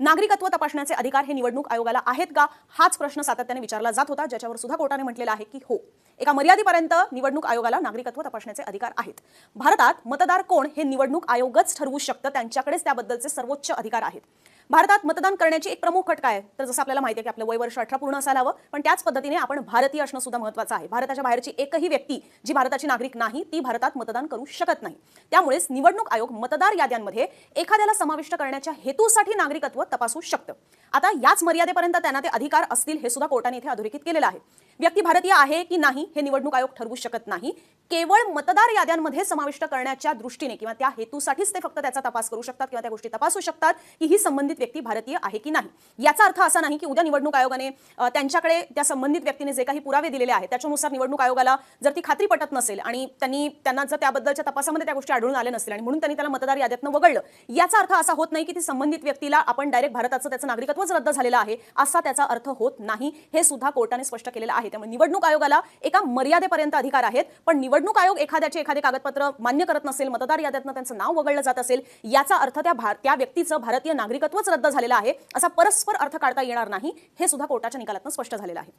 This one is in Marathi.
नागरिकत्व तपासण्याचे अधिकार हे निवडणूक आयोगाला आहेत का, हाच प्रश्न सातत्याने विचारला जात होता, ज्याच्यावर सुद्धा कोर्टाने म्हटलेलं आहे की हो, एका मर्यादेपर्यंत निवडणूक आयोगाला नागरिकत्व तपासण्याचे अधिकार आहेत. भारतात मतदार कोण हे निवडणूक आयोगच ठरवू शकतं, त्यांच्याकडेच त्याबद्दलचे सर्वोच्च अधिकार आहेत. भारतात मतदान करण्याची एक प्रमुख अट काय आहे, तर जसं आपल्याला माहिती आहे की आपलं वय वर्ष 18 पूर्ण असायला हवं, पण त्याच पद्धतीने आपण भारतीय असणं सुद्धा महत्त्वाचं आहे. भारताच्या बाहेरची एकही व्यक्ती जी भारताची नागरिक नाही ती भारतात मतदान करू शकत नाही. त्यामुळेच निवडणूक आयोग मतदार याद्यांमध्ये एखाद्याला समाविष्ट करण्याच्या हेतूसाठी नागरिकत्व तपासू शकतं. आता याच मर्यादेपर्यंत त्यांना ते अधिकार असतील हे सुद्धा कोर्टाने इथे अधोरेखित केलेलं आहे. व्यक्ती भारतीय आहे की नाही हे निवडणूक आयोग ठरवू शकत नाही. केवळ मतदार याद्यांमध्ये समाविष्ट करण्याच्या दृष्टीने किंवा त्या हेतूसाठीच ते फक्त त्याचा तपास करू शकतात किंवा त्या गोष्टी तपासू शकतात की ही संबंधित व्यक्ती भारतीय आहे की नाही. याचा अर्थ असा नाही की उद्या निवडणूक आयोगाने त्यांच्याकडे त्या संबंधित व्यक्तीने जे काही पुरावे दिलेले आहेत त्याच्यानुसार निवडणूक आयोगाला जर ती खात्री पटत नसेल आणि त्यांना जर त्याबद्दलच्या तपासामध्ये त्या गोष्टी आढळून आल्या नसतील आणि म्हणून त्यांनी त्याला मतदार याद्यातनं वगळलं, याचा अर्थ असा होत नाही की ती संबंधित व्यक्तीला आपण डायरेक्ट भारताचं त्याचं नागरिकत्वच रद्द झालेलं आहे असा त्याचा अर्थ होत नाही. हे सुद्धा कोर्टाने स्पष्ट केलेलं आहे. त्यामुळे निवडणूक आयोगाला एका मर्यादेपर्यंत अधिकार आहेत, पण निवडणूक आयोग एखादे कागदपत्र मान्य करत नसेल, मतदार याद्यातनं त्यांचं नाव वगळलं जात असेल, याचा अर्थ त्या व्यक्तीचं भारतीय नागरिकत्वच रद्द झालेलं आहे असा परस्पर अर्थ काढता येणार नाही. हे सुद्धा कोर्टाच्या निकालातून स्पष्ट झालेलं आहे.